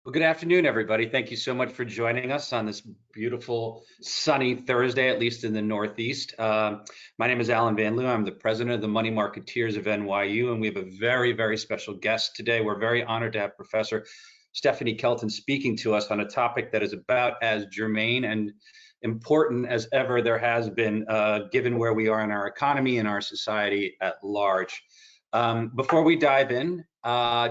Well, good afternoon, everybody. Thank you so much for joining us on this beautiful sunny Thursday, at least in the Northeast. My name is Alan Van Loo. I'm the president of the Money Marketeers of NYU, and we have a very, very special guest today. We're very honored to have Professor Stephanie Kelton speaking to us on a topic that is about as germane and important as ever there has been, given where we are in our economy and our society at large. Before we dive in,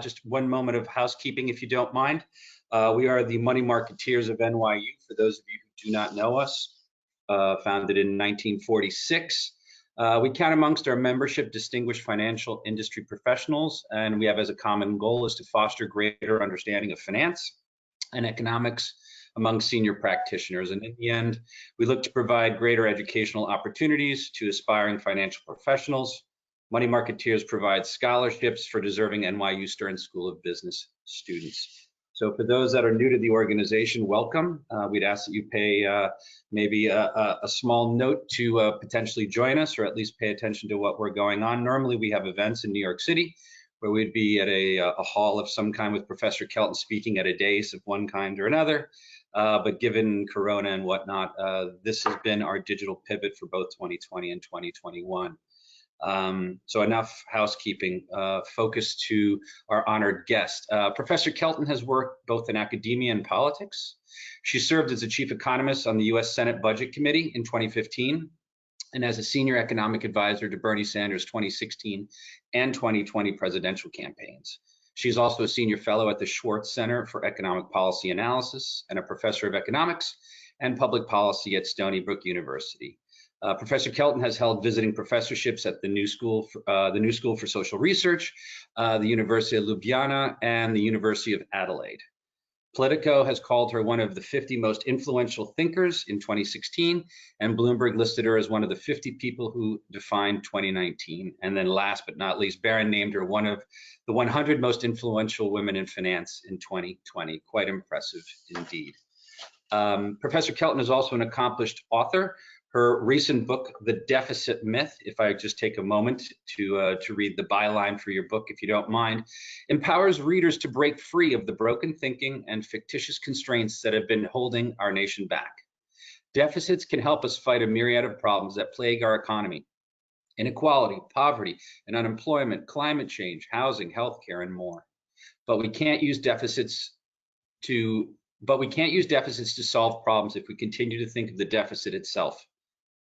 just one moment of housekeeping, if you don't mind. We are the Money Marketeers of NYU, for those of you who do not know us, founded in 1946. We count amongst our membership distinguished financial industry professionals, and we have as a common goal is to foster greater understanding of finance and economics among senior practitioners. And in the end, we look to provide greater educational opportunities to aspiring financial professionals. Money Marketeers provides scholarships for deserving NYU Stern School of Business students. So for those that are new to the organization, welcome. We'd ask that you pay maybe a small note to potentially join us, or at least pay attention to what we're going on. Normally we have events in New York City where we'd be at a hall of some kind with Professor Kelton speaking at a dais of one kind or another. But given Corona and whatnot, this has been our digital pivot for both 2020 and 2021. So enough housekeeping, focus to our honored guest. Professor Kelton has worked both in academia and politics. She served as the chief economist on the US Senate Budget Committee in 2015 and as a senior economic advisor to Bernie Sanders' 2016 and 2020 presidential campaigns. She's also a senior fellow at the Schwartz Center for Economic Policy Analysis and a professor of economics and public policy at Stony Brook University. Professor Kelton has held visiting professorships at the New School for Social Research, the University of Ljubljana, and the University of Adelaide. Politico has called her one of the 50 most influential thinkers in 2016, and Bloomberg listed her as one of the 50 people who defined 2019. And then last but not least, Barron named her one of the 100 most influential women in finance in 2020. Quite impressive indeed. Professor Kelton is also an accomplished author. Her recent book, The Deficit Myth, if I just take a moment to read the byline for your book, if you don't mind, empowers readers to break free of the broken thinking and fictitious constraints that have been holding our nation back. Deficits can help us fight a myriad of problems that plague our economy: inequality, poverty, and unemployment, climate change, housing, healthcare, and more. But we can't use deficits to solve problems if we continue to think of the deficit itself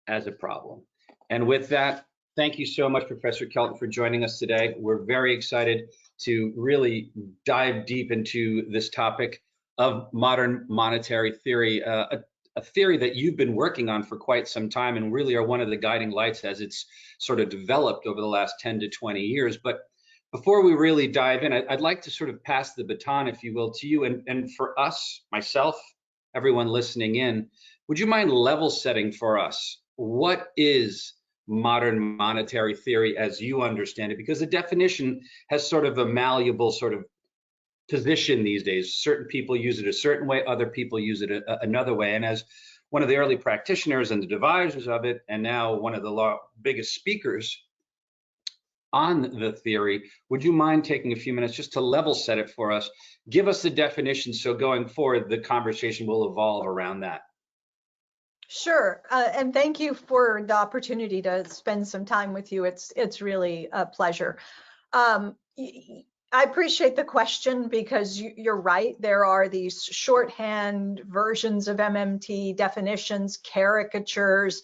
as a problem. And with that, thank you so much, Professor Kelton, for joining us today. We're very excited to really dive deep into this topic of modern monetary theory, a theory that you've been working on for quite some time and really are one of the guiding lights as it's sort of developed over the last 10 to 20 years. But before we really dive in, I'd like to sort of pass the baton, if you will, to you. And for us, myself, everyone listening in, would you mind level setting for us? What is modern monetary theory as you understand it? Because the definition has sort of a malleable sort of position these days. Certain people use it a certain way, other people use it another way. And as one of the early practitioners and the devisers of it, and now one of the biggest speakers on the theory, would you mind taking a few minutes just to level set it for us? Give us the definition so going forward, the conversation will evolve around that. Sure, and thank you for the opportunity to spend some time with you. It's really a pleasure. I appreciate the question because you're right. There are these shorthand versions of MMT, definitions, caricatures,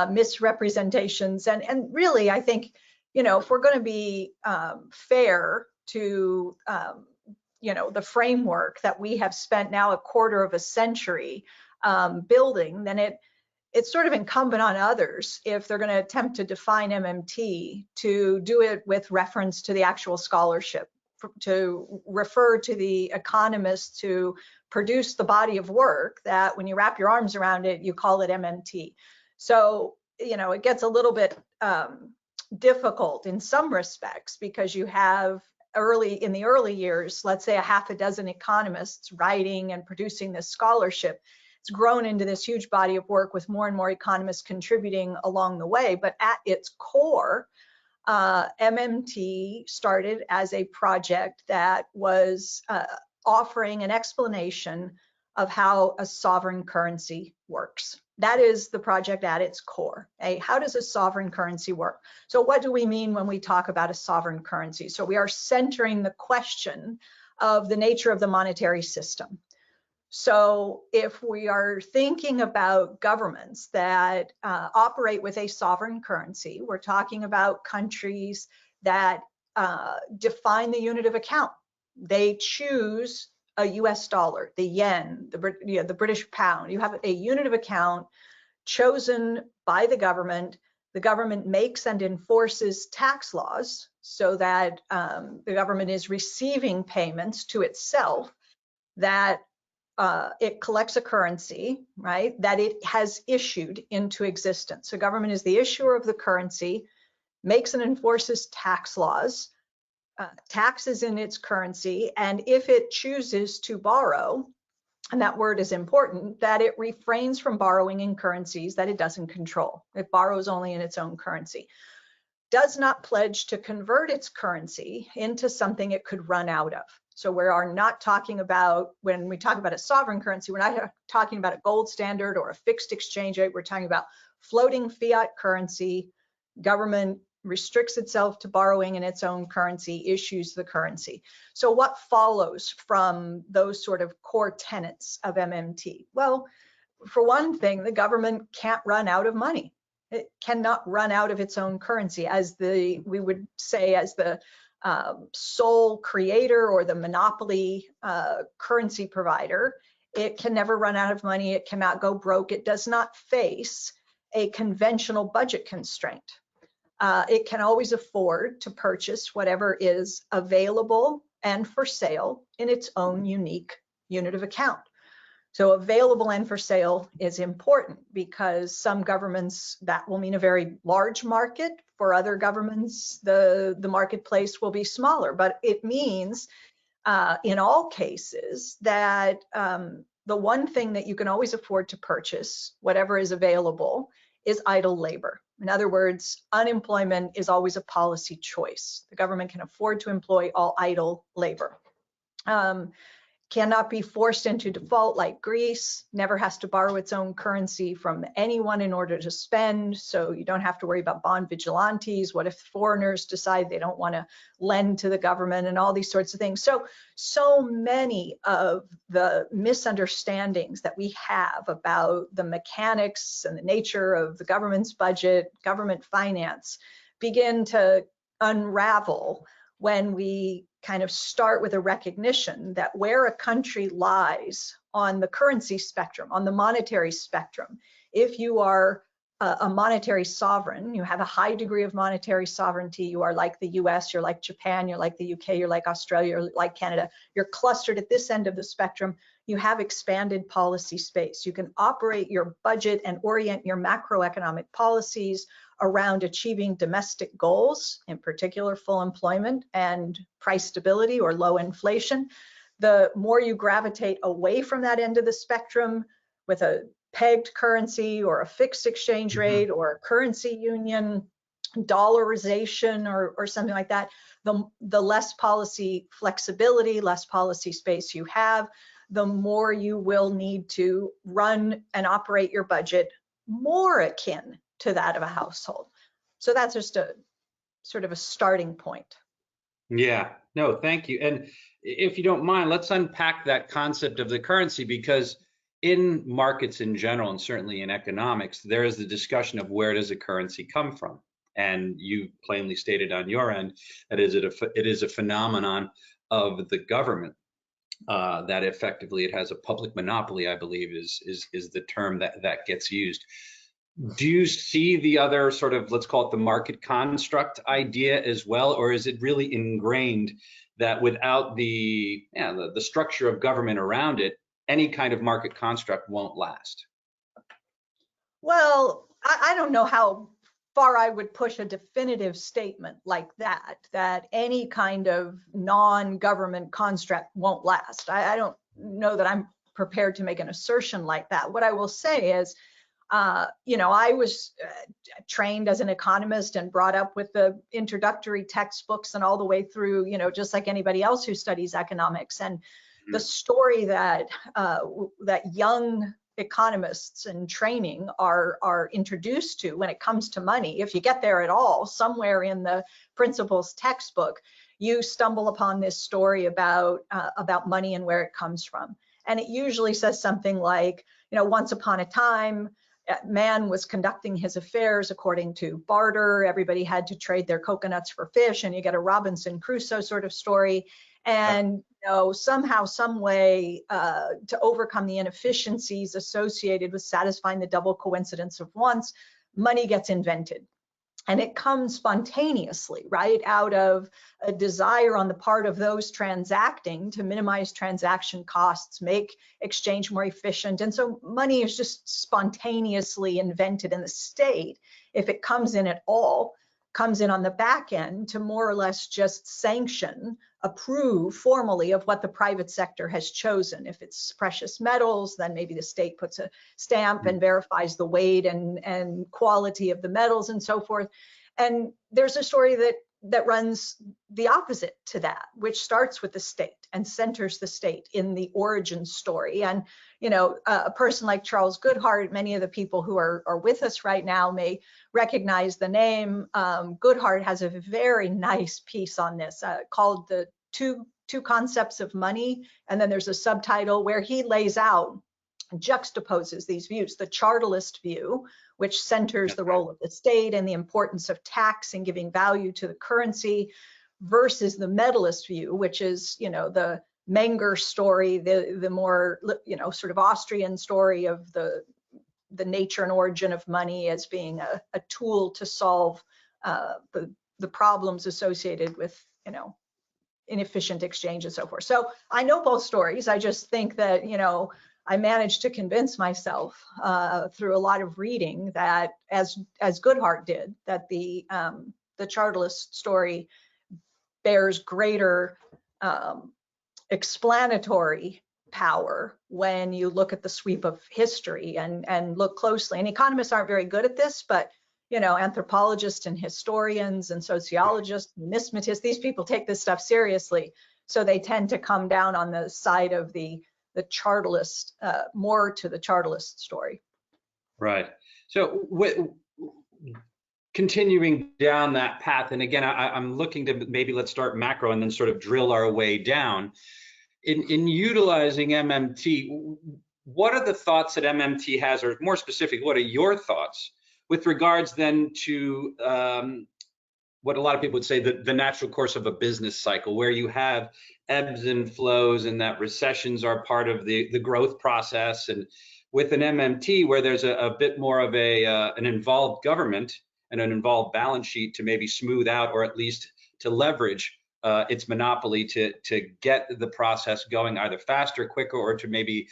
misrepresentations, and really, I think, you know, if we're going to be fair to, you know, the framework that we have spent now a quarter of a century building, then it's sort of incumbent on others, if they're going to attempt to define MMT, to do it with reference to the actual scholarship, to refer to the economists who produce the body of work that when you wrap your arms around it, you call it MMT. So, you know, it gets a little bit difficult in some respects because you have in the early years, let's say a half a dozen economists writing and producing this scholarship. It's grown into this huge body of work with more and more economists contributing along the way. But at its core, MMT started as a project that was offering an explanation of how a sovereign currency works. That is the project at its core. How does a sovereign currency work? So what do we mean when we talk about a sovereign currency? So we are centering the question of the nature of the monetary system. So if we are thinking about governments that operate with a sovereign currency, we're talking about countries that define the unit of account. They choose a US dollar, the yen, the British pound. You have a unit of account chosen by the government. The government makes and enforces tax laws so that the government is receiving payments to itself, that it collects a currency, right, that it has issued into existence. So government is the issuer of the currency, makes and enforces tax laws, taxes in its currency, and if it chooses to borrow, and that word is important, that it refrains from borrowing in currencies that it doesn't control. It borrows only in its own currency. Does not pledge to convert its currency into something it could run out of. So we are not talking about, when we talk about a sovereign currency, we're not talking about a gold standard or a fixed exchange rate. We're talking about floating fiat currency. Government restricts itself to borrowing in its own currency, issues the currency. So what follows from those sort of core tenets of MMT? Well, for one thing, the government can't run out of money. It cannot run out of its own currency as we would say, as the sole creator or the monopoly currency provider. It can never run out of money. It cannot go broke. It does not face a conventional budget constraint. It can always afford to purchase whatever is available and for sale in its own unique unit of account. So available and for sale is important because some governments, that will mean a very large market. For other governments, the marketplace will be smaller, but it means in all cases that the one thing that you can always afford to purchase, whatever is available, is idle labor. In other words, unemployment is always a policy choice. The government can afford to employ all idle labor. Cannot be forced into default like Greece, never has to borrow its own currency from anyone in order to spend, so you don't have to worry about bond vigilantes. What if foreigners decide they don't want to lend to the government and all these sorts of things? So many of the misunderstandings that we have about the mechanics and the nature of the government's budget, government finance, begin to unravel when we kind of start with a recognition that where a country lies on the currency spectrum, on the monetary spectrum, if you are a monetary sovereign, you have a high degree of monetary sovereignty, you are like the US, you're like Japan, you're like the UK, you're like Australia, you're like Canada, you're clustered at this end of the spectrum, you have expanded policy space. You can operate your budget and orient your macroeconomic policies around achieving domestic goals, in particular full employment and price stability or low inflation. The more you gravitate away from that end of the spectrum with a pegged currency or a fixed exchange rate or a currency union, dollarization or something like that, the less policy flexibility, less policy space you have, the more you will need to run and operate your budget more akin to that of a household. So that's just a sort of a starting point. Yeah, no, thank you. And if you don't mind, let's unpack that concept of the currency, because in markets in general, and certainly in economics, there is the discussion of where does a currency come from? And you plainly stated on your end that it is a phenomenon of the government, that effectively it has a public monopoly, I believe is the term that gets used. Do you see the other sort of, let's call it the market construct idea as well, or is it really ingrained that without the structure of government around it, any kind of market construct won't last? Well, I don't know how far I would push a definitive statement like that any kind of non-government construct won't last. I don't know that I'm prepared to make an assertion like that. What I will say is, I was trained as an economist and brought up with the introductory textbooks and all the way through, just like anybody else who studies economics. And the story that that young economists in training are introduced to when it comes to money, if you get there at all, somewhere in the principles textbook, you stumble upon this story about money and where it comes from. And it usually says something like, once upon a time, man was conducting his affairs according to barter. Everybody had to trade their coconuts for fish, and you get a Robinson Crusoe sort of story. And somehow, some way to overcome the inefficiencies associated with satisfying the double coincidence of wants, money gets invented. And it comes spontaneously, right, out of a desire on the part of those transacting to minimize transaction costs, make exchange more efficient. And so money is just spontaneously invented in the state, if it comes in at all, comes in on the back end to more or less just sanction, approve formally of what the private sector has chosen. If it's precious metals, then maybe the state puts a stamp and verifies the weight and quality of the metals and so forth. And there's a story that runs the opposite to that, which starts with the state and centers the state in the origin story. And a person like Charles Goodhart, many of the people who are with us right now may recognize the name. Goodhart has a very nice piece on this called The Two Concepts of Money. And then there's a subtitle where he lays out, juxtaposes these views: the chartalist view, which centers the role of the state and the importance of tax and giving value to the currency, versus the medalist view, which is, the Menger story, the more, sort of Austrian story of the nature and origin of money as being a tool to solve the problems associated with, inefficient exchange and so forth. So I know both stories. I just think that, I managed to convince myself through a lot of reading that, as Goodhart did, that the chartalist story bears greater explanatory power when you look at the sweep of history and look closely. And economists aren't very good at this, but anthropologists and historians and sociologists, numismatists, these people take this stuff seriously. So they tend to come down on the side of the chartalist, more to the chartalist story. Right. So continuing down that path, and again, I'm looking to maybe let's start macro and then sort of drill our way down. In utilizing MMT, what are the thoughts that MMT has, or more specific, what are your thoughts with regards then to what a lot of people would say the natural course of a business cycle, where you have ebbs and flows and that recessions are part of the growth process, and with an MMT where there's a bit more of an involved government and an involved balance sheet to maybe smooth out, or at least to leverage its monopoly to get the process going either faster, quicker, or to maybe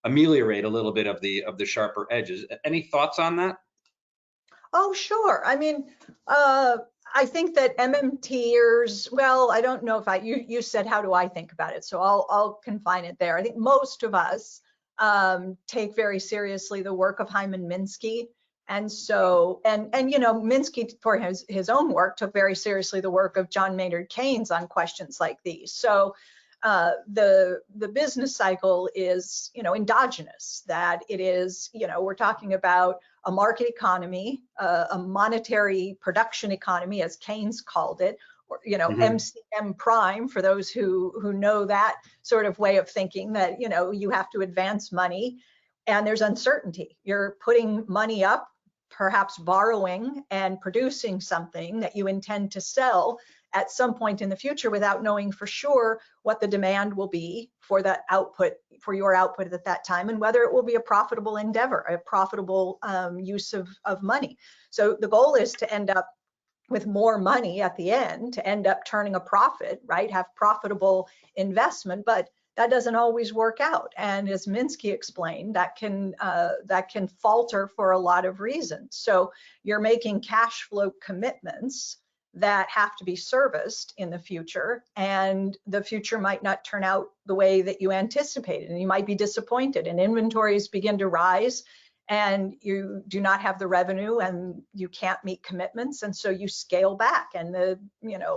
ameliorate a little bit of the sharper edges. Any thoughts on that? Oh, sure. I mean, I think that MMTers, well, I don't know if you said, how do I think about it? So I'll confine it there. I think most of us take very seriously the work of Hyman Minsky. And so, and Minsky, for his own work, took very seriously the work of John Maynard Keynes on questions like these. So the business cycle is, endogenous, that it is, we're talking about a market economy, a monetary production economy, as Keynes called it, or, MCM prime, for those who know that sort of way of thinking, that, you have to advance money and there's uncertainty. You're putting money up, perhaps borrowing and producing something that you intend to sell at some point in the future without knowing for sure what the demand will be for that output, for your output at that time, and whether it will be a profitable endeavor, a profitable use of money. So the goal is to end up with more money at the end, to end up turning a profit, right? Have profitable investment, but that doesn't always work out. And as Minsky explained, that can falter for a lot of reasons. So you're making cash flow commitments that have to be serviced in the future, and the future might not turn out the way that you anticipated, and you might be disappointed, and inventories begin to rise and you do not have the revenue and you can't meet commitments, and so you scale back, and the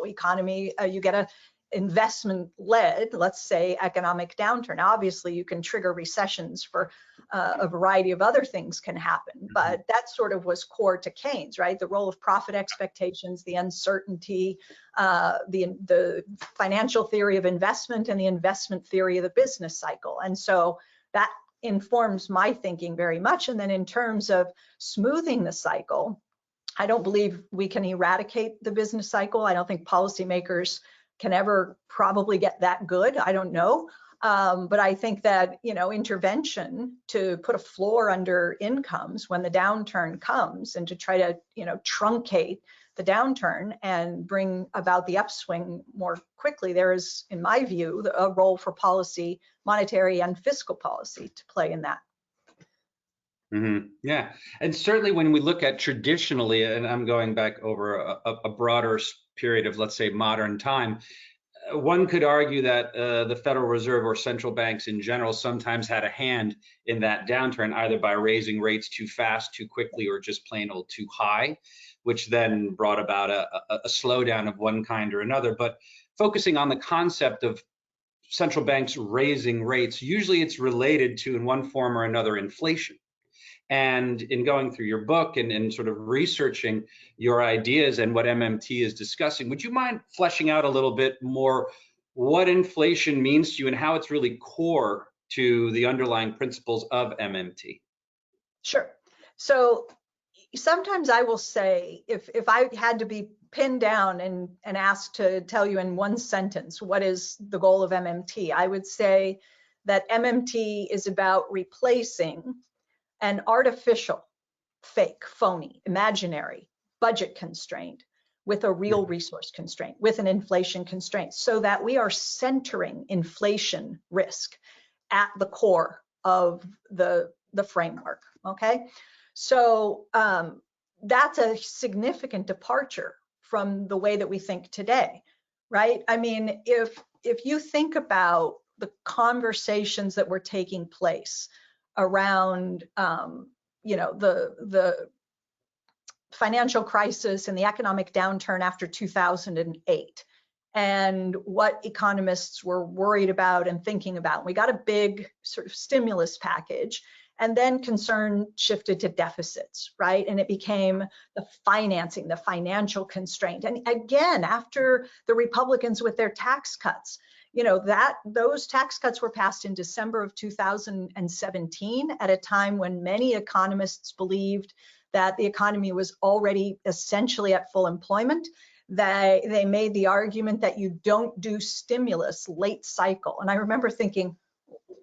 economy, you get investment-led, let's say, economic downturn. Obviously, you can trigger recessions for a variety of other things can happen, but that sort of was core to Keynes, right? The role of profit expectations, the uncertainty, the financial theory of investment, and the investment theory of the business cycle. And so that informs my thinking very much. And then in terms of smoothing the cycle, I don't believe we can eradicate the business cycle. I don't think policymakers can ever probably get that good. I don't know. But I think that, intervention to put a floor under incomes when the downturn comes and to try to, truncate the downturn and bring about the upswing more quickly, there is, in my view, a role for policy, monetary and fiscal policy to play in that. Yeah, and certainly when we look at traditionally, and I'm going back over a broader period of, let's say, modern time, one could argue that the Federal Reserve or central banks in general sometimes had a hand in that downturn, either by raising rates too fast, too quickly, or just plain old too high, which then brought about a slowdown of one kind or another. But focusing on the concept of central banks raising rates, usually it's related to, in one form or another, inflation. And in going through your book and sort of researching your ideas and what MMT is discussing, would you mind fleshing out a little bit more what inflation means to you and how it's really core to the underlying principles of MMT? Sure. So sometimes I will say, if I had to be pinned down and asked to tell you in one sentence what is the goal of MMT, I would say that MMT is about replacing an artificial, fake, phony, imaginary budget constraint with a real resource constraint, with an inflation constraint, so that we are centering inflation risk at the core of the framework, okay? So that's a significant departure from the way that we think today, right? I mean, if you think about the conversations that were taking place around, the financial crisis and the economic downturn after 2008, and what economists were worried about and thinking about. We got a big sort of stimulus package, and then concern shifted to deficits, right? And it became the financing, the financial constraint. And again, after the Republicans with their tax cuts, those tax cuts were passed in December of 2017 at a time when many economists believed that the economy was already essentially at full employment. They made the argument that you don't do stimulus late cycle. And I remember thinking,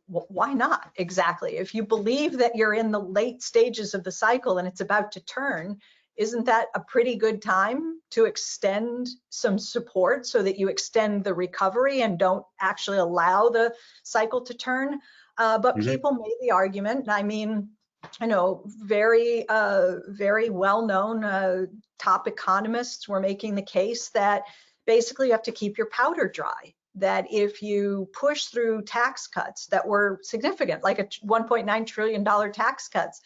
why not exactly? If you believe that you're in the late stages of the cycle and it's about to turn, isn't that a pretty good time to extend some support so that you extend the recovery and don't actually allow the cycle to turn? But people made the argument. I mean, very well-known top economists were making the case that basically you have to keep your powder dry, that if you push through tax cuts that were significant, like a $1.9 trillion tax cuts,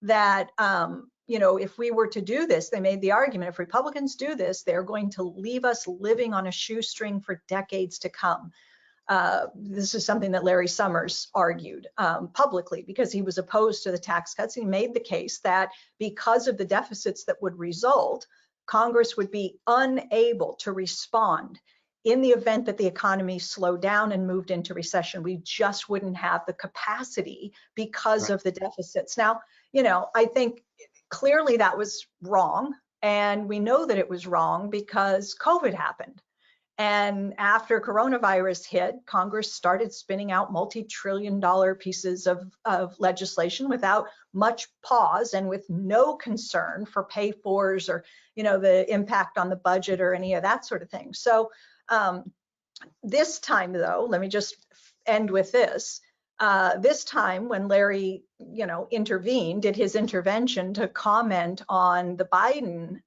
that if we were to do this, they made the argument, if Republicans do this, they're going to leave us living on a shoestring for decades to come. This is something that Larry Summers argued publicly because he was opposed to the tax cuts. He made the case that because of the deficits that would result, Congress would be unable to respond in the event that the economy slowed down and moved into recession. We just wouldn't have the capacity because of the deficits. Now, I think clearly that was wrong. And we know that it was wrong because COVID happened. And after coronavirus hit, Congress started spinning out multi-trillion-dollar pieces of legislation without much pause and with no concern for pay-fors or, the impact on the budget or any of that sort of thing. So this time, though, let me just end with this. This time when Larry, intervened, did his intervention to comment on the Biden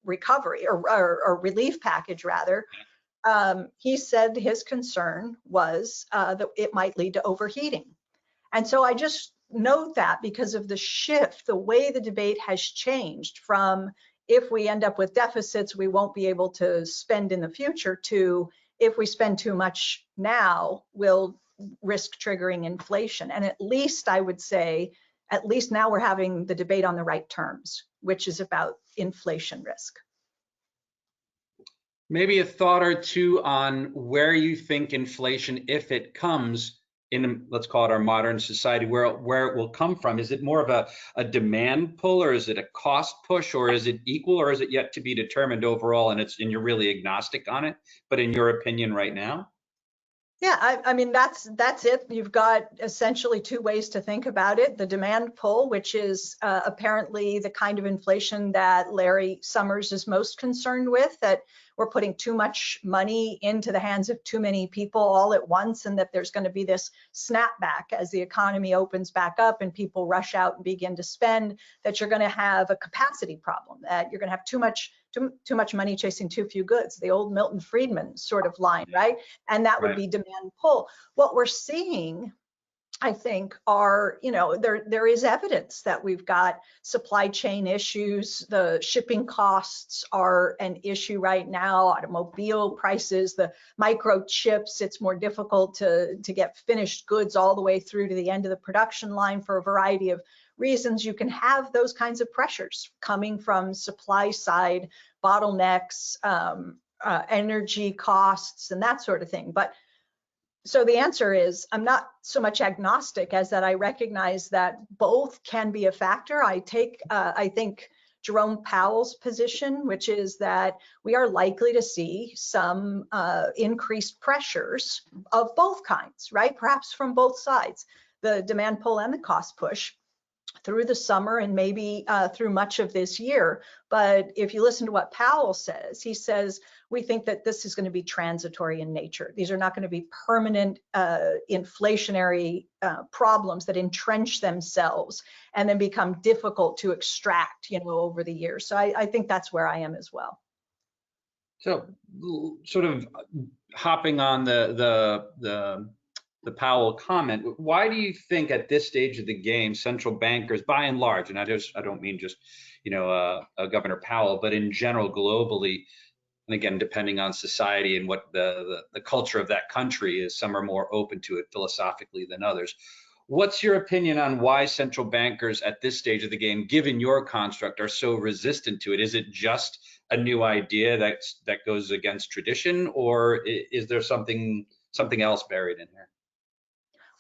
recovery or relief package rather, he said his concern was that it might lead to overheating. And so I just note that because of the shift, the way the debate has changed from if we end up with deficits, we won't be able to spend in the future, to if we spend too much now, we'll risk triggering inflation. And at least I would say, at least now we're having the debate on the right terms, which is about inflation risk. Maybe a thought or two on where you think inflation, if it comes in, let's call it our modern society, where it will come from. Is it more of a demand pull, or is it a cost push, or is it equal, or is it yet to be determined overall, and you're really agnostic on it, but in your opinion right now? Yeah, I mean, that's it. You've got essentially two ways to think about it. The demand pull, which is apparently the kind of inflation that Larry Summers is most concerned with, that we're putting too much money into the hands of too many people all at once, and that there's going to be this snapback as the economy opens back up and people rush out and begin to spend, that you're going to have a capacity problem, that you're going to have too much money chasing too few goods, the old Milton Friedman sort of line, right? And that would be demand pull. What we're seeing, I think, are, there is evidence that we've got supply chain issues. The shipping costs are an issue right now, automobile prices, the microchips. It's more difficult to get finished goods all the way through to the end of the production line for a variety of reasons. You can have those kinds of pressures coming from supply side bottlenecks, energy costs, and that sort of thing. But so the answer is, I'm not so much agnostic as that I recognize that both can be a factor. I think Jerome Powell's position, which is that we are likely to see some increased pressures of both kinds, right? Perhaps from both sides, the demand pull and the cost push, through the summer and maybe through much of this year. But if you listen to what Powell says, he says, we think that this is going to be transitory in nature. These are not going to be permanent inflationary problems that entrench themselves and then become difficult to extract, over the years. So I think that's where I am as well. So sort of hopping on the Powell comment, why do you think at this stage of the game, central bankers, by and large, and I don't mean just, Governor Powell, but in general globally, and again, depending on society and what the culture of that country is, some are more open to it philosophically than others. What's your opinion on why central bankers at this stage of the game, given your construct, are so resistant to it? Is it just a new idea that goes against tradition, or is there something else buried in here?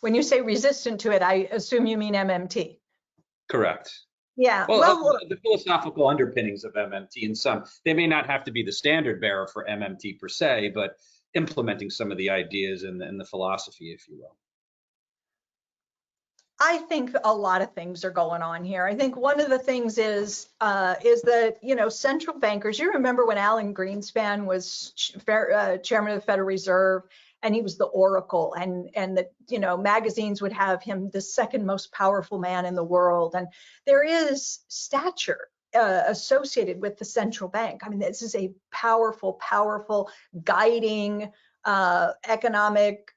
When you say resistant to it, I assume you mean MMT. Correct. Yeah. Well, the philosophical underpinnings of MMT, and they may not have to be the standard bearer for MMT per se, but implementing some of the ideas and the philosophy, if you will. I think a lot of things are going on here. I think one of the things is that, central bankers, you remember when Alan Greenspan was chairman of the Federal Reserve, and he was the oracle, and the magazines would have him the second most powerful man in the world. And there is stature associated with the central bank. I mean, this is a powerful guiding economic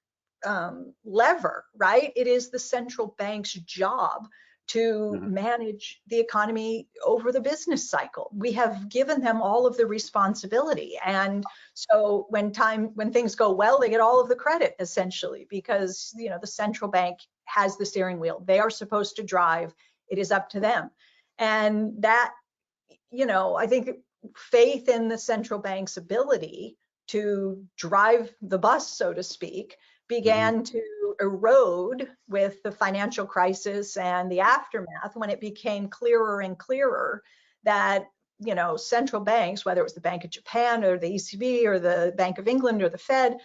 lever, right? It is the central bank's job to manage the economy over the business cycle. We have given them all of the responsibility. And so when things go well, they get all of the credit essentially, because, the central bank has the steering wheel. They are supposed to drive. It is up to them. And that, I think faith in the central bank's ability to drive the bus, so to speak, began to erode with the financial crisis and the aftermath, when it became clearer and clearer that, central banks, whether it was the Bank of Japan or the ECB or the Bank of England or the Fed,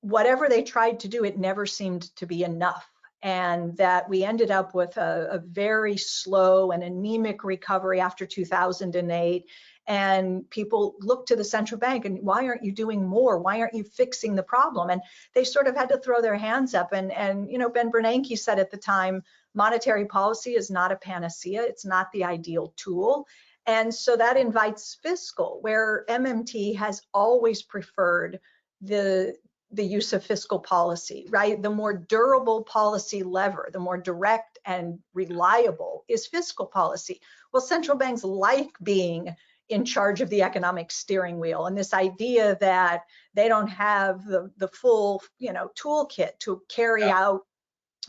whatever they tried to do, it never seemed to be enough. And that we ended up with a very slow and anemic recovery after 2008. And people look to the central bank and, why aren't you doing more? Why aren't you fixing the problem? And they sort of had to throw their hands up. And Ben Bernanke said at the time, monetary policy is not a panacea. It's not the ideal tool. And so that invites fiscal, where MMT has always preferred the use of fiscal policy, right? The more durable policy lever, the more direct and reliable is fiscal policy. Well, central banks like being in charge of the economic steering wheel. And this idea that they don't have the full, toolkit to carry out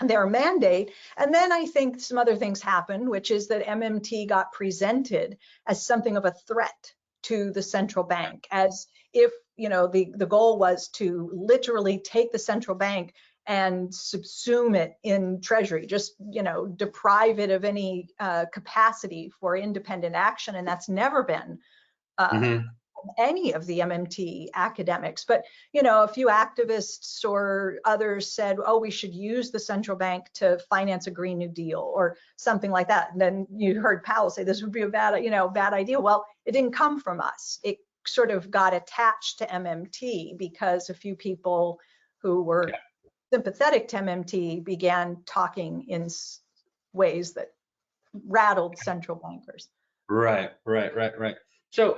their mandate. And then I think some other things happened, which is that MMT got presented as something of a threat to the central bank, as if, the goal was to literally take the central bank and subsume it in treasury, just, deprive it of any capacity for independent action. And that's never been any of the MMT academics. But, a few activists or others said, oh, we should use the central bank to finance a Green New Deal or something like that. And then you heard Powell say this would be a bad idea. Well, it didn't come from us. It sort of got attached to MMT because a few people who were sympathetic to MMT began talking in ways that rattled central bankers. Right. So,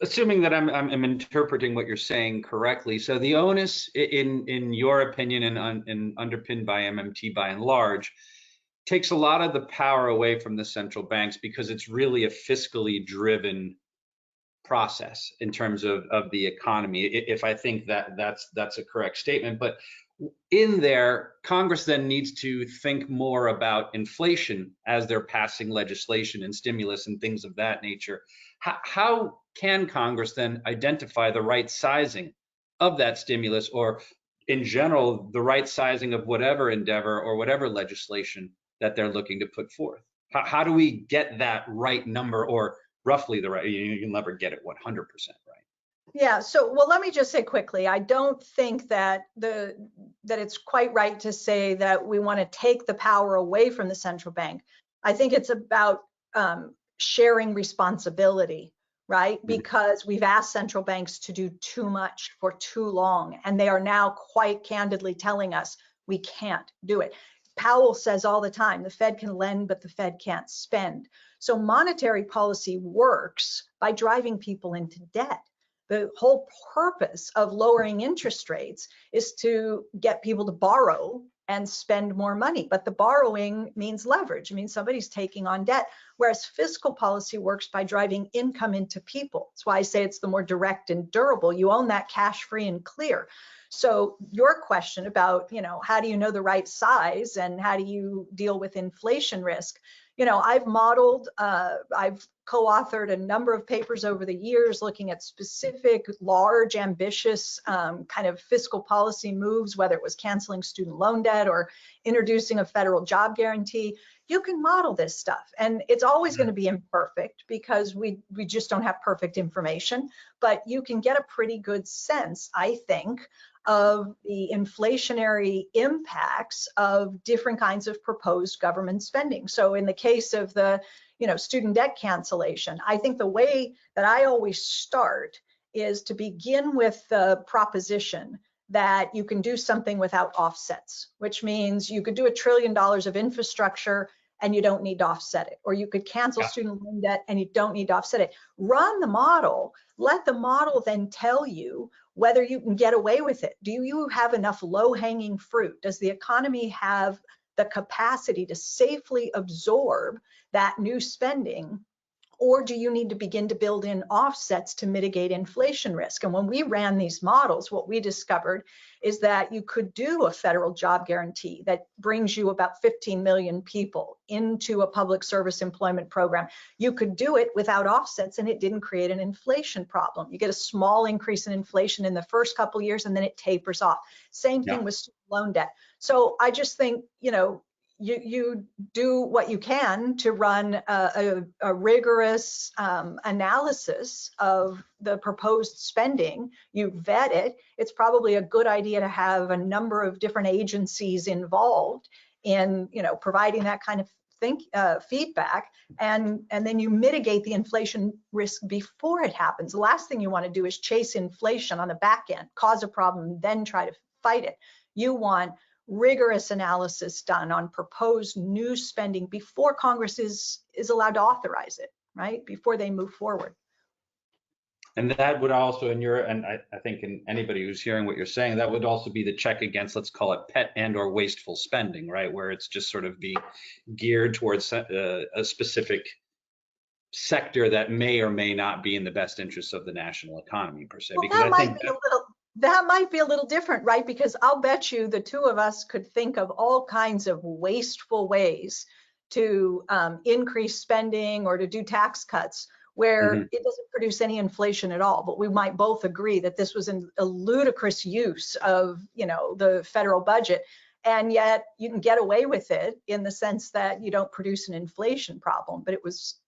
assuming that I'm interpreting what you're saying correctly, so the onus, in your opinion, and underpinned by MMT by and large, takes a lot of the power away from the central banks because it's really a fiscally driven process in terms of the economy. If I think that's a correct statement, but in there, Congress then needs to think more about inflation as they're passing legislation and stimulus and things of that nature. How can Congress then identify the right sizing of that stimulus, or in general, the right sizing of whatever endeavor or whatever legislation that they're looking to put forth? How do we get that right number, or roughly the right? You'll never get it 100% right. Yeah, so, well, let me just say quickly, I don't think that it's quite right to say that we want to take the power away from the central bank. I think it's about sharing responsibility, right? Because we've asked central banks to do too much for too long, and they are now quite candidly telling us we can't do it. Powell says all the time, the Fed can lend, but the Fed can't spend. So monetary policy works by driving people into debt. The whole purpose of lowering interest rates is to get people to borrow and spend more money. But the borrowing means leverage. It means somebody's taking on debt, whereas fiscal policy works by driving income into people. That's why I say it's the more direct and durable. You own that cash free and clear. So your question about, how do you know the right size and how do you deal with inflation risk? I've modeled, I've co-authored a number of papers over the years looking at specific, large, ambitious kind of fiscal policy moves, whether it was canceling student loan debt or introducing a federal job guarantee. You can model this stuff, and it's always going to be imperfect because we just don't have perfect information, but you can get a pretty good sense, I think, of the inflationary impacts of different kinds of proposed government spending. So in the case of the student debt cancellation, I think the way that I always start is to begin with the proposition that you can do something without offsets, which means you could do $1 trillion of infrastructure and you don't need to offset it, or you could cancel student loan debt and you don't need to offset it. Run the model, let the model then tell you whether you can get away with it. Do you have enough low-hanging fruit? Does the economy have the capacity to safely absorb that new spending? Or do you need to begin to build in offsets to mitigate inflation risk? And when we ran these models, what we discovered is that you could do a federal job guarantee that brings you about 15 million people into a public service employment program. You could do it without offsets, and it didn't create an inflation problem. You get a small increase in inflation in the first couple of years, and then it tapers off. Same thing with student loan debt. So I just think, you do what you can to run a rigorous analysis of the proposed spending. You vet it. It's probably a good idea to have a number of different agencies involved in, providing that kind of feedback, and then you mitigate the inflation risk before it happens. The last thing you want to do is chase inflation on the back end, cause a problem, then try to fight it. You want rigorous analysis done on proposed new spending before Congress is allowed to authorize it, right? Before they move forward. And that would also, I think in anybody who's hearing what you're saying, that would also be the check against, let's call it pet and or wasteful spending, right? Where it's just sort of be geared towards a specific sector that may or may not be in the best interest of the national economy per se, Well, because I think that might be a little different, right? Because I'll bet you the two of us could think of all kinds of wasteful ways to increase spending or to do tax cuts where it doesn't produce any inflation at all. But we might both agree that this was a ludicrous use of, the federal budget. And yet you can get away with it in the sense that you don't produce an inflation problem, but it was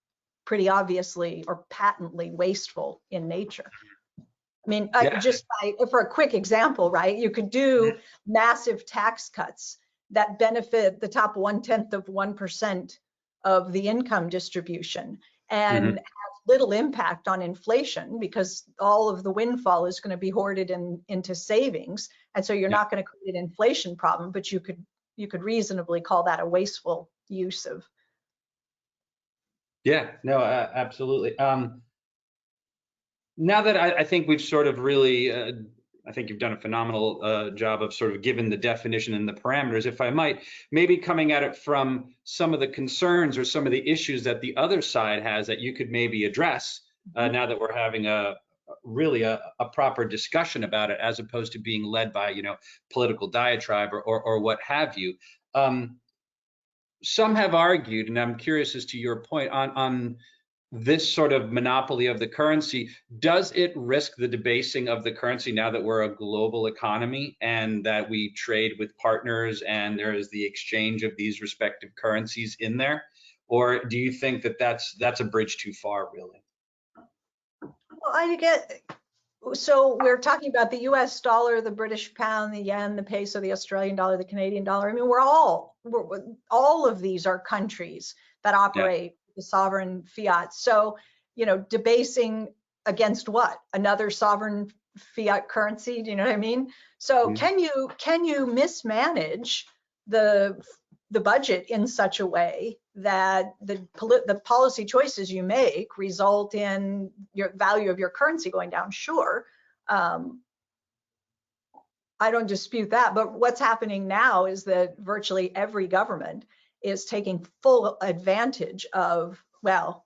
pretty obviously or patently wasteful in nature. I mean, for a quick example, right? You could do massive tax cuts that benefit the top 1/10 of 1% of the income distribution and have little impact on inflation because all of the windfall is going to be hoarded into savings, and so you're not going to create an inflation problem. But you could reasonably call that a wasteful use of. Yeah, no, absolutely. Now that I think we've sort of really, I think you've done a phenomenal job of sort of giving the definition and the parameters, if I might, maybe coming at it from some of the concerns or some of the issues that the other side has that you could maybe address now that we're having a proper discussion about it, as opposed to being led by, political diatribe or what have you. Some have argued, and I'm curious as to your point on this sort of monopoly of the currency. Does it risk the debasing of the currency now that we're a global economy and that we trade with partners and there is the exchange of these respective currencies in there? Or do you think that that's a bridge too far, really? Well, so we're talking about the US dollar, the British pound, the yen, the peso, the Australian dollar, the Canadian dollar. I mean, all of these are countries that operate the sovereign fiat. So, debasing against what? Another sovereign fiat currency? Do you know what I mean? So can you mismanage the budget in such a way that the policy choices you make result in your value of your currency going down? Sure. I don't dispute that, but what's happening now is that virtually every government is taking full advantage of, well,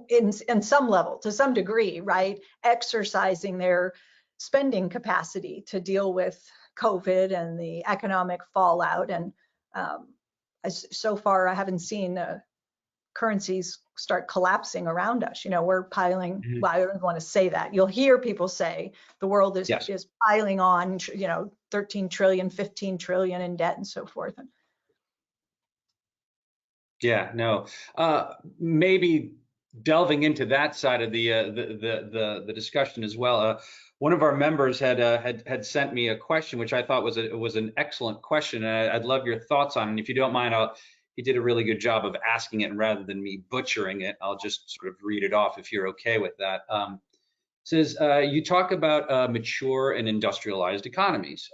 in some level, to some degree, right, exercising their spending capacity to deal with COVID and the economic fallout. And so far, I haven't seen currencies start collapsing around us. We're piling, well, I don't want to say that. You'll hear people say the world is piling on, 13 trillion, 15 trillion in debt and so forth. Yeah, no, maybe delving into that side of the discussion as well. One of our members had sent me a question, which I thought was an excellent question, and I'd love your thoughts on it. And if you don't mind, he did a really good job of asking it, and rather than me butchering it, I'll just sort of read it off if you're okay with that. Says, you talk about mature and industrialized economies.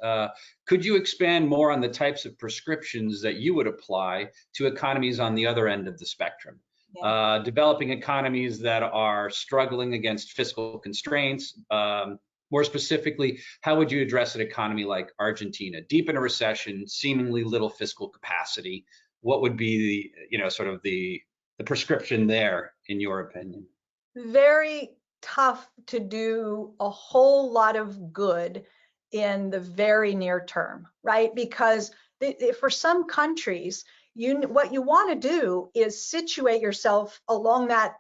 Could you expand more on the types of prescriptions that you would apply to economies on the other end of the spectrum? Yeah. Developing economies that are struggling against fiscal constraints. More specifically, how would you address an economy like Argentina, deep in a recession, seemingly little fiscal capacity? What would be sort of the prescription there, in your opinion? Very tough to do a whole lot of good in the very near term, right? Because for some countries, what you want to do is situate yourself along that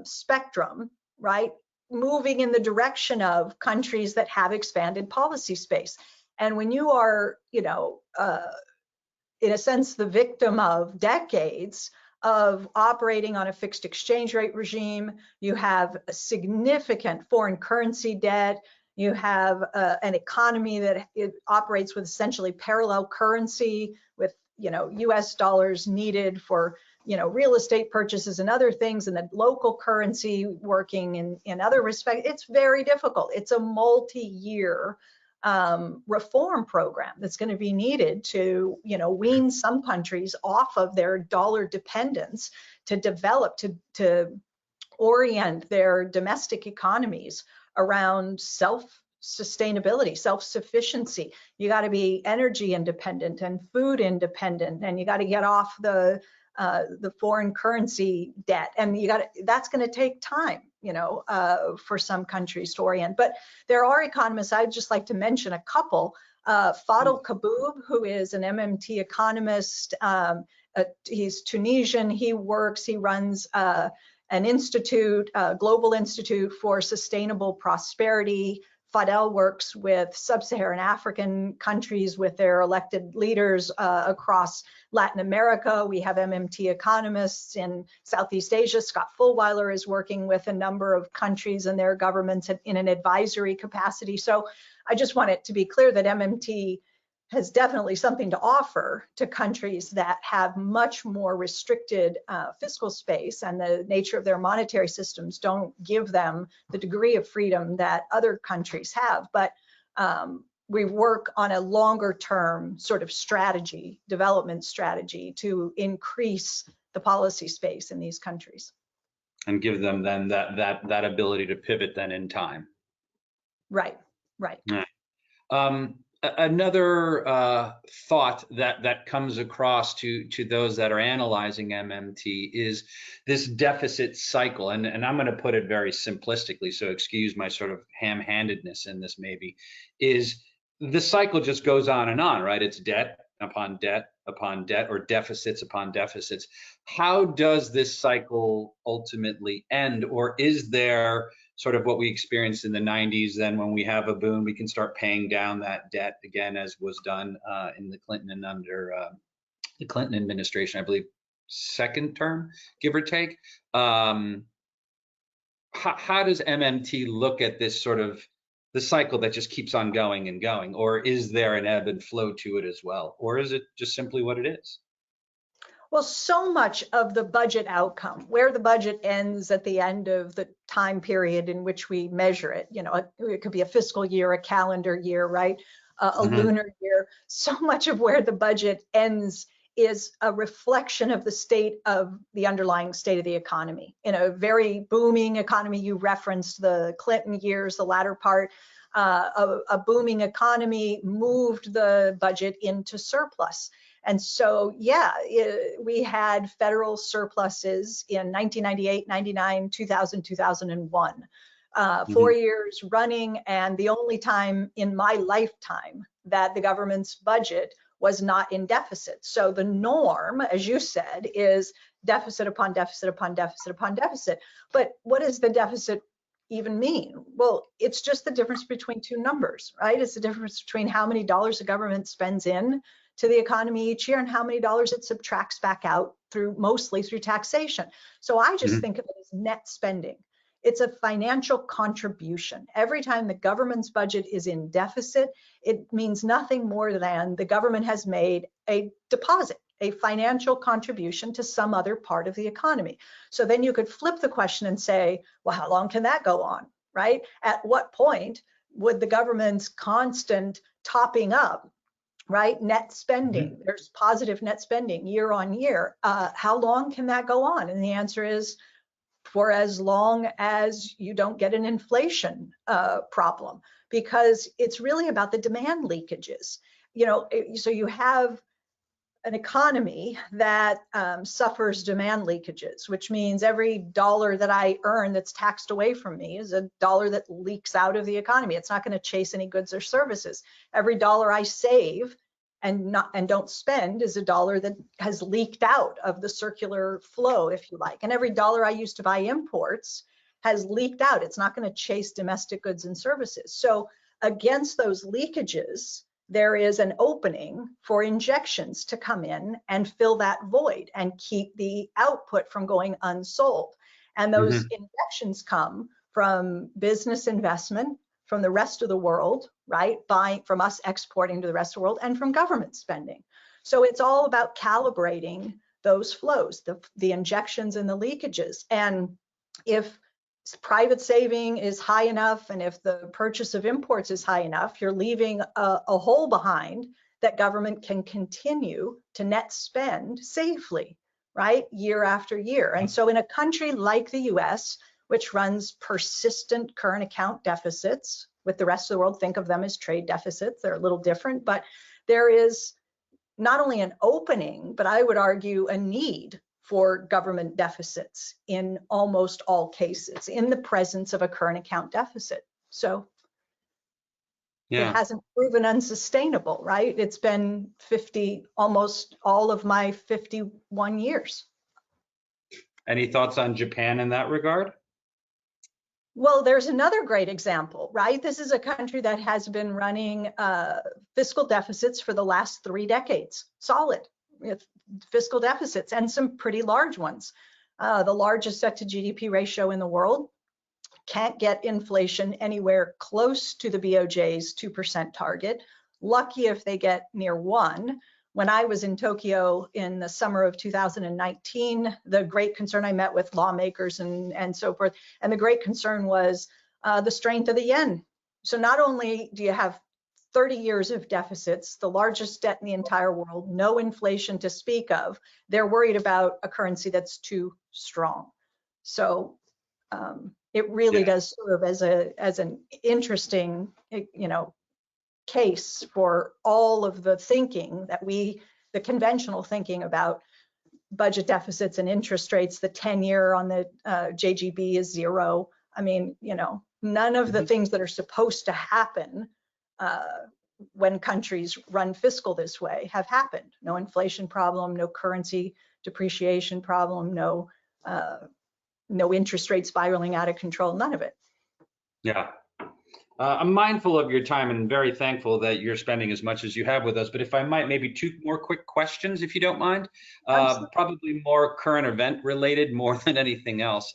spectrum, right? Moving in the direction of countries that have expanded policy space. And when you are, in a sense, the victim of decades of operating on a fixed exchange rate regime, you have a significant foreign currency debt, you have an economy that operates with essentially parallel currency with, US dollars needed for, real estate purchases and other things, and the local currency working in other respects. It's very difficult. It's a multi-year reform program that's going to be needed to, wean some countries off of their dollar dependence, to develop, to orient their domestic economies around self-sustainability, self-sufficiency. You got to be energy independent and food independent, and you got to get off the the foreign currency debt, and that's going to take time, for some countries to orient. But there are economists, I'd just like to mention a couple. Fadel Kaboub, who is an MMT economist, he's Tunisian. He runs an institute, a global institute for sustainable prosperity. Fadel works with sub-Saharan African countries with their elected leaders across Latin America. We have MMT economists in Southeast Asia. Scott Fulweiler is working with a number of countries and their governments in an advisory capacity. So I just want it to be clear that MMT has definitely something to offer to countries that have much more restricted fiscal space, and the nature of their monetary systems don't give them the degree of freedom that other countries have. But we work on a longer term sort of strategy, development strategy, to increase the policy space in these countries. And give them then that ability to pivot then in time. Right. Yeah. Another thought that comes across to those that are analyzing MMT is this deficit cycle, and I'm going to put it very simplistically, so excuse my sort of ham-handedness in this maybe, is the cycle just goes on and on, right? It's debt upon debt upon debt, or deficits upon deficits. How does this cycle ultimately end, or is there sort of what we experienced in the 90s, then when we have a boom, we can start paying down that debt again, as was done in the Clinton and under the Clinton administration, I believe, second term, give or take. How does MMT look at this sort of the cycle that just keeps on going and going, or is there an ebb and flow to it as well, or is it just simply what it is? Well, so much of the budget outcome, where the budget ends at the end of the time period in which we measure it, it could be a fiscal year, a calendar year, right? A lunar year. So much of where the budget ends is a reflection of the state of the underlying state of the economy. In a very booming economy, you referenced the Clinton years, the latter part, a booming economy moved the budget into surplus. And so, yeah, we had federal surpluses in 1998, 99, 2000, 2001, 4 years running, and the only time in my lifetime that the government's budget was not in deficit. So the norm, as you said, is deficit upon deficit upon deficit upon deficit. But what does the deficit even mean? Well, it's just the difference between two numbers, right? It's the difference between how many dollars the government spends in to the economy each year and how many dollars it subtracts back out mostly through taxation. So I just think of it as net spending. It's a financial contribution. Every time the government's budget is in deficit, it means nothing more than the government has made a deposit, a financial contribution to some other part of the economy. So then you could flip the question and say, well, how long can that go on, right? At what point would the government's constant topping up, right, net spending, there's positive net spending year on year, how long can that go on? And the answer is for as long as you don't get an inflation problem, because it's really about the demand leakages. So you have an economy that suffers demand leakages, which means every dollar that I earn that's taxed away from me is a dollar that leaks out of the economy. It's not going to chase any goods or services. Every dollar I save and don't spend is a dollar that has leaked out of the circular flow, if you like. And every dollar I use to buy imports has leaked out. It's not going to chase domestic goods and services. So against those leakages, there is an opening for injections to come in and fill that void and keep the output from going unsold. And those injections come from business investment, from the rest of the world, right? From us exporting to the rest of the world, and from government spending. So it's all about calibrating those flows, the injections and the leakages. And if private saving is high enough, and if the purchase of imports is high enough, you're leaving a hole behind that government can continue to net spend safely, right? Year after year. And so in a country like the US, which runs persistent current account deficits, with the rest of the world, think of them as trade deficits. They're a little different, but there is not only an opening, but I would argue a need for government deficits in almost all cases in the presence of a current account deficit. So it hasn't proven unsustainable, right? It's been almost all of my 51 years. Any thoughts on Japan in that regard? Well, there's another great example, right? This is a country that has been running fiscal deficits for the last 3 decades, solid with fiscal deficits, and some pretty large ones. The largest debt to GDP ratio in the world, can't get inflation anywhere close to the BOJ's 2% target. Lucky if they get near 1. When I was in Tokyo in the summer of 2019, the great concern, I met with lawmakers and so forth, and the great concern was the strength of the yen. So not only do you have 30 years of deficits, the largest debt in the entire world, no inflation to speak of, they're worried about a currency that's too strong. So it really does serve as an interesting, case for all of the thinking that the conventional thinking about budget deficits and interest rates. The 10-year on the JGB is 0. I mean, none of the things that are supposed to happen when countries run fiscal this way have happened. No inflation problem, no currency depreciation problem, no interest rates spiraling out of control, none of it. Yeah. I'm mindful of your time and very thankful that you're spending as much as you have with us. But if I might, maybe 2 more quick questions, if you don't mind. Probably more current event related more than anything else.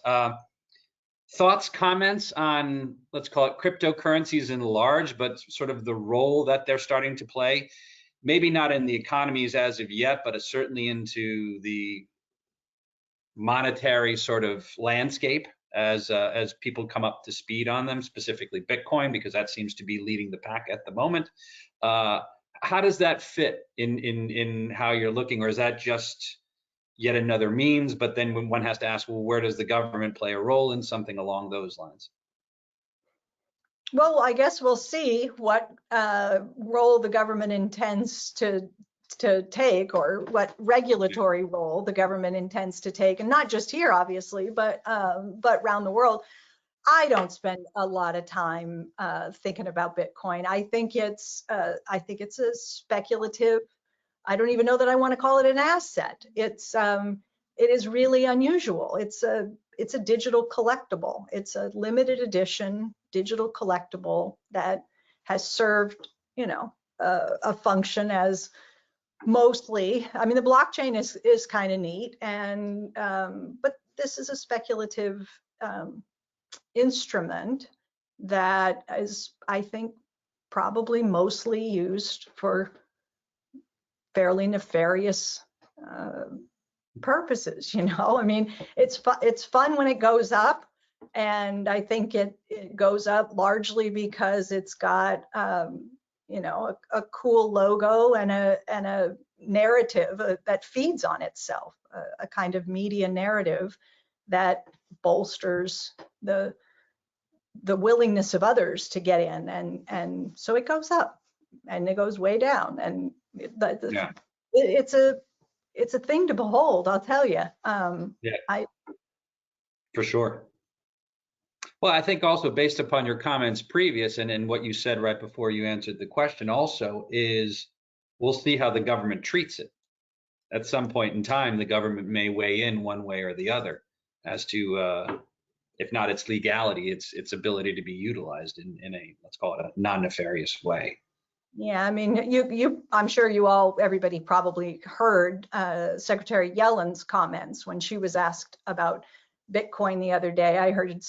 Thoughts, comments on, let's call it cryptocurrencies in large, but sort of the role that they're starting to play, maybe not in the economies as of yet, but certainly into the monetary sort of landscape as people come up to speed on them, specifically Bitcoin, because that seems to be leading the pack at the moment. How does that fit in how you're looking, or is that just yet another means? But then when one has to ask, well, where does the government play a role in something along those lines? Well, I guess we'll see what role the government intends to take, or what regulatory role the government intends to take, and not just here, obviously, but around the world. I don't spend a lot of time thinking about Bitcoin. I think it's a speculative. I don't even know that I want to call it an asset. It is really unusual. It's a digital collectible. It's a limited edition digital collectible that has served, a function as mostly. I mean, the blockchain is kind of neat, and but this is a speculative instrument that is, I think, probably mostly used for fairly nefarious purposes. I mean, it's fun when it goes up, and I think it goes up largely because it's got a cool logo and a narrative that feeds on itself, a kind of media narrative that bolsters the willingness of others to get in, and so it goes up and it goes way down, and it's a thing to behold, I'll tell you. For sure. Well, I think also based upon your comments previous and what you said right before you answered the question also is we'll see how the government treats it. At some point in time, the government may weigh in one way or the other as to, if not its legality, its ability to be utilized in a, let's call it a non-nefarious way. Yeah, I mean, I'm sure everybody probably heard Secretary Yellen's comments when she was asked about Bitcoin the other day. I heard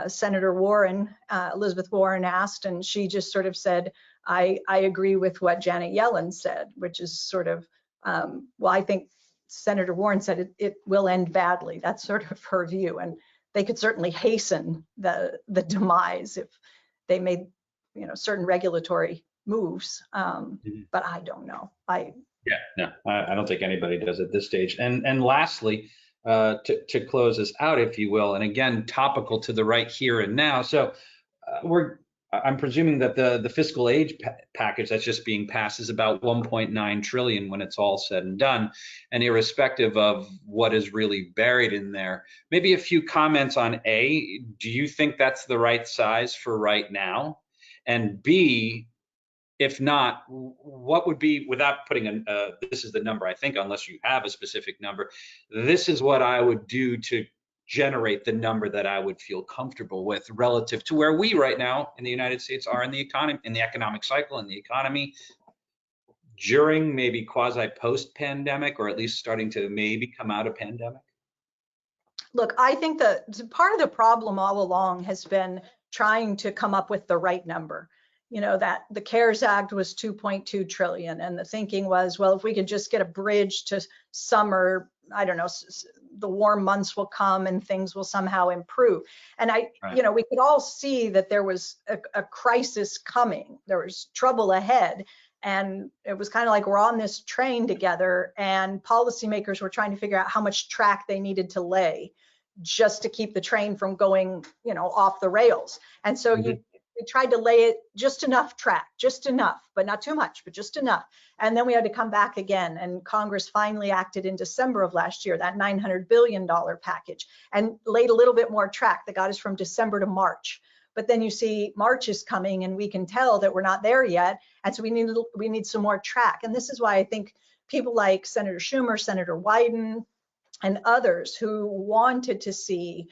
Senator Warren, Elizabeth Warren asked, and she just sort of said, I agree with what Janet Yellen said, which is sort of, well, I think Senator Warren said it will end badly. That's sort of her view, and they could certainly hasten the demise if they made, certain regulatory moves. But I don't know. I don't think anybody does at this stage. And lastly, to close us out, if you will, and again, topical to the right here and now. So I'm presuming that the fiscal age package that's just being passed is about 1.9 trillion when it's all said and done. And irrespective of what is really buried in there, maybe a few comments on A, do you think that's the right size for right now? And B, if not, what would be, without putting this is the number, I think, unless you have a specific number, this is what I would do to generate the number that I would feel comfortable with relative to where we right now in the United States are in the economy, in the economic cycle, in the economy, during maybe quasi post pandemic, or at least starting to maybe come out of pandemic? Look, I think that part of the problem all along has been trying to come up with the right number. You know, that the CARES Act was 2.2 trillion, and the thinking was, well, if we could just get a bridge to summer, I don't know, the warm months will come and things will somehow improve. And Right. you know, we could all see that there was a crisis coming. There was trouble ahead. And it was kind of like we're on this train together, and policymakers were trying to figure out how much track they needed to lay just to keep the train from going, you know, off the rails. And so Mm-hmm. we tried to lay it just enough track, just enough, but not too much, but just enough. And then we had to come back again. And Congress finally acted in December of last year, that $900 billion package, and laid a little bit more track that got us from December to March. But then you see March is coming, and we can tell that we're not there yet. And so we need some more track. And this is why I think people like Senator Schumer, Senator Wyden, and others who wanted to see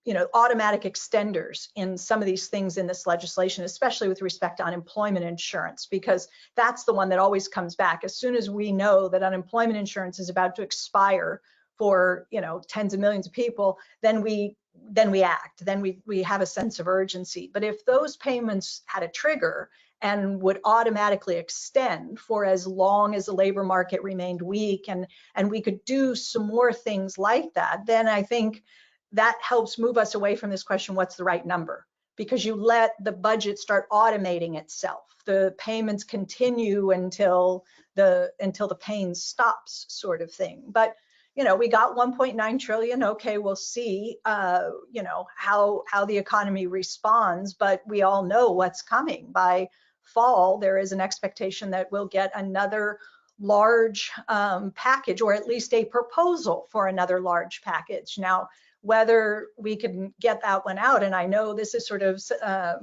you know, automatic extenders in some of these things in this legislation, especially with respect to unemployment insurance, because that's the one that always comes back. As soon as we know that unemployment insurance is about to expire for, you know, tens of millions of people, then we act, then we have a sense of urgency. But if those payments had a trigger and would automatically extend for as long as the labor market remained weak, and we could do some more things like that, then I think that helps move us away from this question, what's the right number? Because you let the budget start automating itself. The payments continue until the pain stops, sort of thing. But you know, we got 1.9 trillion. Okay, we'll see, you know, how the economy responds, but we all know what's coming. By fall, there is an expectation that we'll get another large package, or at least a proposal for another large package. Now, whether we can get that one out, and I know this is sort of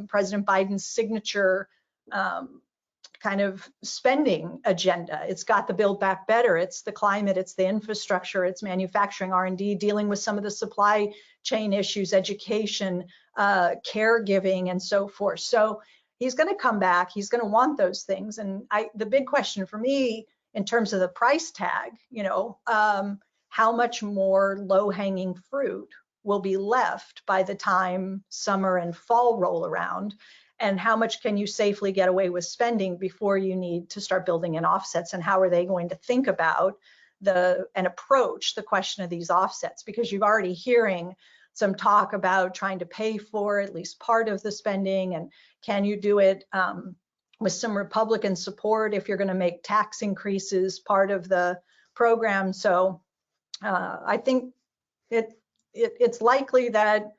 President Biden's signature kind of spending agenda. It's got the Build Back Better, it's the climate, it's the infrastructure, it's manufacturing, R&D, dealing with some of the supply chain issues, education, caregiving, and so forth. So he's going to come back, he's going to want those things. And the big question for me in terms of the price tag, you know, how much more low-hanging fruit will be left by the time summer and fall roll around? And how much can you safely get away with spending before you need to start building in offsets? And how are they going to think about and approach the question of these offsets? Because you're already hearing some talk about trying to pay for at least part of the spending, and can you do it with some Republican support if you're going to make tax increases part of the program? So I think it's likely that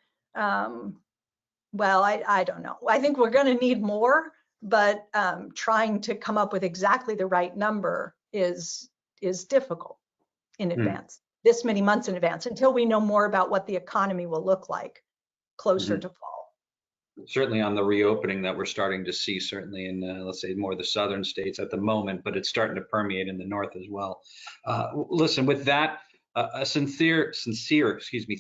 well, I don't know. I think we're going to need more, but trying to come up with exactly the right number is difficult in advance, this many months in advance, until we know more about what the economy will look like closer to fall. Certainly on the reopening that we're starting to see, certainly in, let's say, more of the southern states at the moment, but it's starting to permeate in the north as well. Listen, with that, a sincere,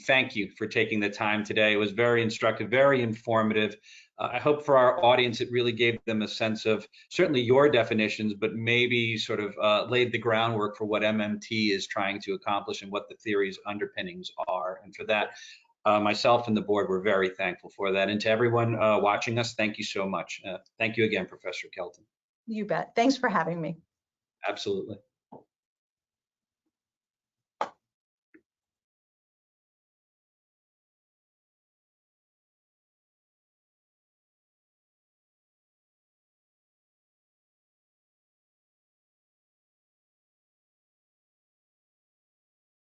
thank you for taking the time today. It was very instructive, very informative. I hope for our audience, it really gave them a sense of certainly your definitions, but maybe sort of laid the groundwork for what MMT is trying to accomplish and what the theory's underpinnings are. And for that, myself and the board, we're very thankful for that. And to everyone watching us, thank you so much. Thank you again, Professor Kelton. You bet. Thanks for having me. Absolutely.